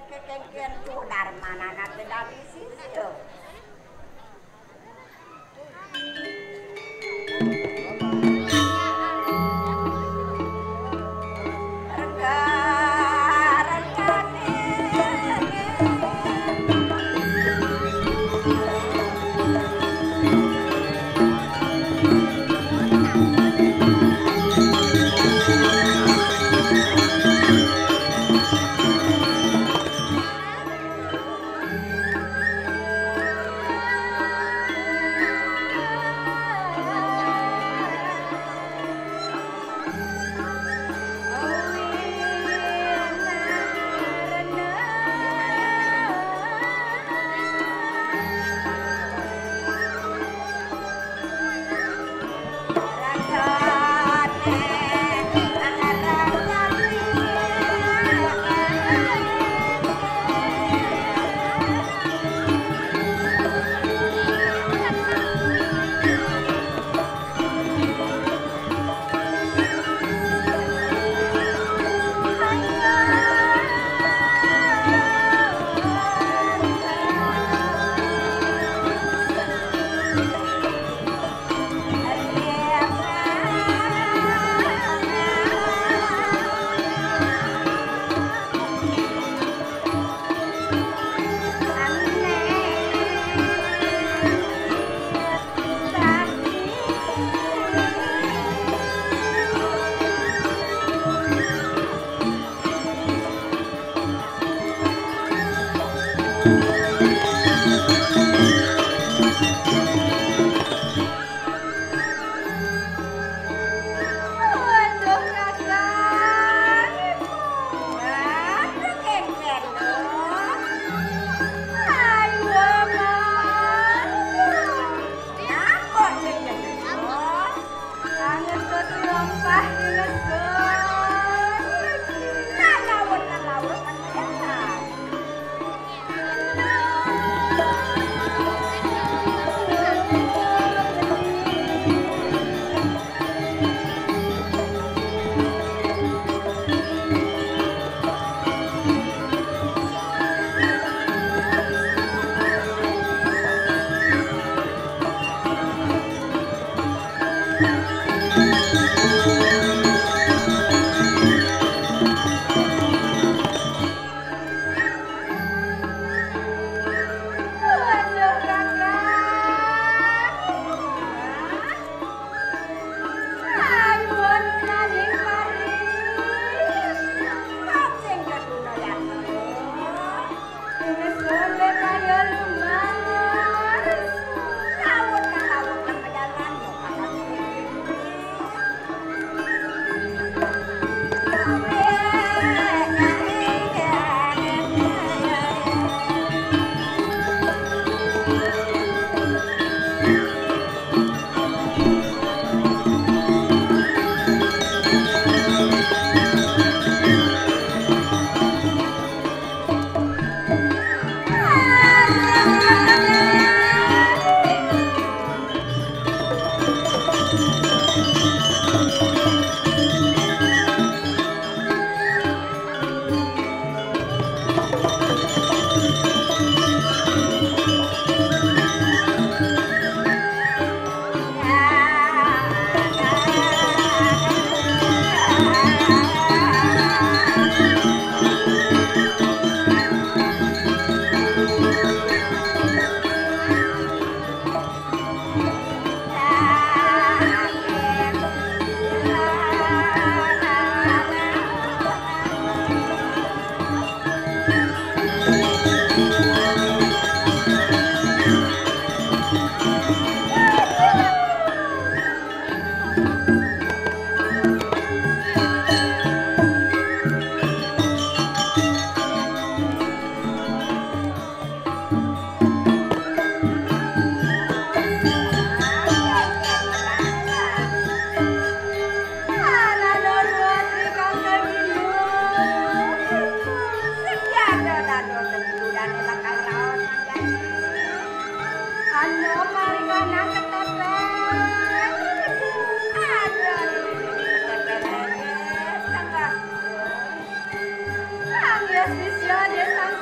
kekengkian cudar mana nanti dari situ. Yes, Miss Yade,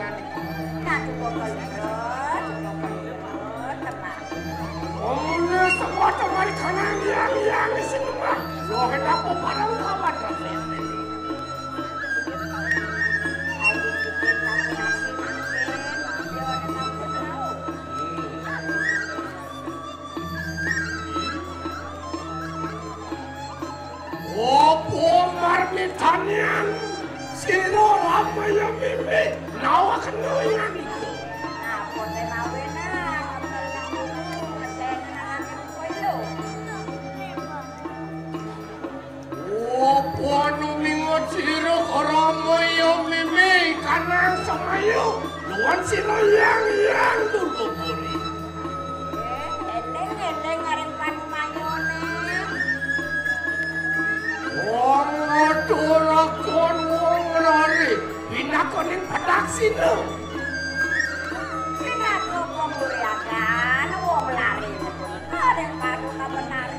dengan Nah, coba kalau tenang. omongnya semua temari kanan yang di sini mah. Lo hendak parang kawan Opo marmitanyan sino ramaya mimi nawa kenoyan itu. Nah, pote mawe nah, Opo numingot sino ramaya mimi kanang samayo luan sino yang dulu buri. Endeng ngareng panu mayone. Wong turakon wong lari pinakoning pedak sino. Pinatu wong buriakan, wong lari ngareng panu kabenari.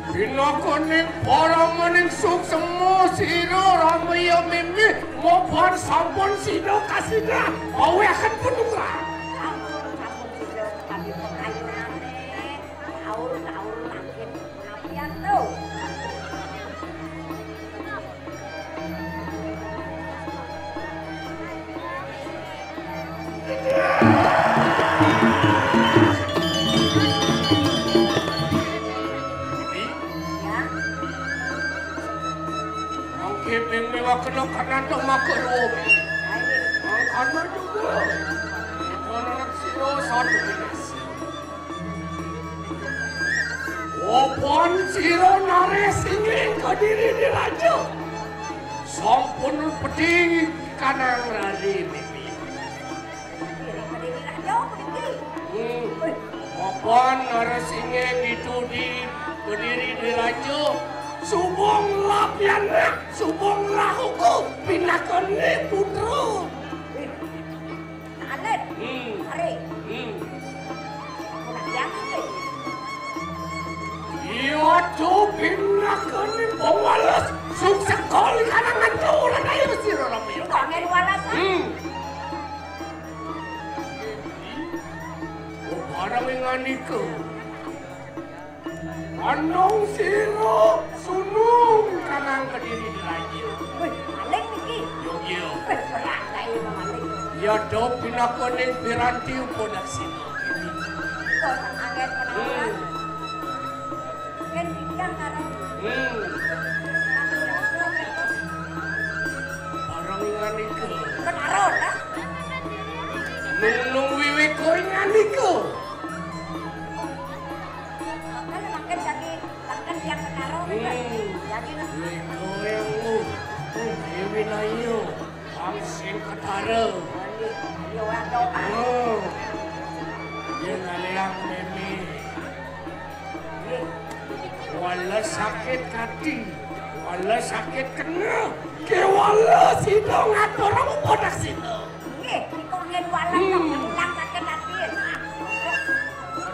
Pinakoning para maning suk semua sino ramaya mimi maupun sampun sino kasina awe akan penungga. Sampun sudah kami pengayunane. Taur makin pengapian tuh. Kiping mewah kena kanan dong makerum. Kanan juga. Itu anak siro satu jenis. Opon siro nare singling ke diri di raja. Sampun peding kanang rari mimi. Opon nare singling itu di berdiri di raja. Subong lapiannya, subong lahuku, pinakan ni putru. Alet, hari. Aku nak jangan ni. Iya tu pinakan ni pengalas, sukses kali kalangan tu lah kaya mesti orang punya. Kau ngeri walasan. Oh barang yang itu. Anong siro sunung kanang kediri di raja. Wih, maling ni. Yo. Wih, berat saya maling. Ya do pinakoning piranti upodak sino. Kau tak angin penawaran. Kan bidang karo. Barang ingan iku. Penaruh lah. Nung wiwi ko ingan iku. Kalau makan jadi yang penaruh. Jadi Iko yang mu. Dewi na iyo. Ang singkatara. yo doa. Yan aliang memi. Wala sakit hati. Wala sakit kena. Ke wala sino ngatur ang upodak sino. Nggih, kau ngeri walasan. Hilang sakit hati.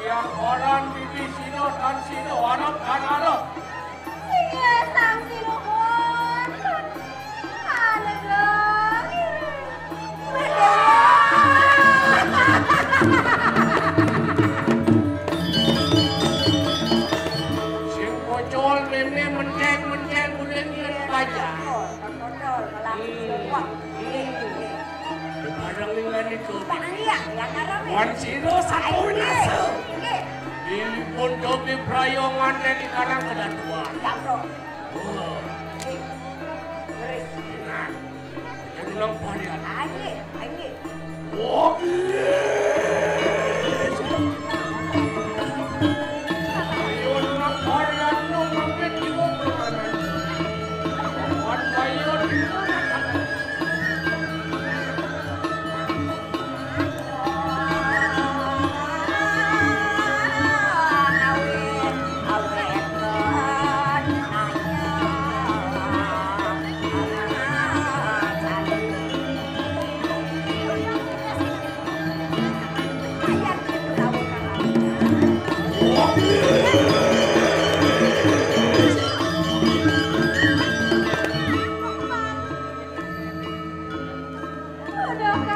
Yang orang bibi sino dan sino. Arab dan Arab. Iya, sang siluhun. Alah, Sing pocol meme menteng boleh ngirit baja. Barang dengan itu. Wan sino satu nasa. Dilipun dobi prayongan dan di kalang kedua. Oh, enak. Yang nang parian. Oh, ayun nang parian nung mangkit yung panganan. Wan bayon dito na. Sudahkah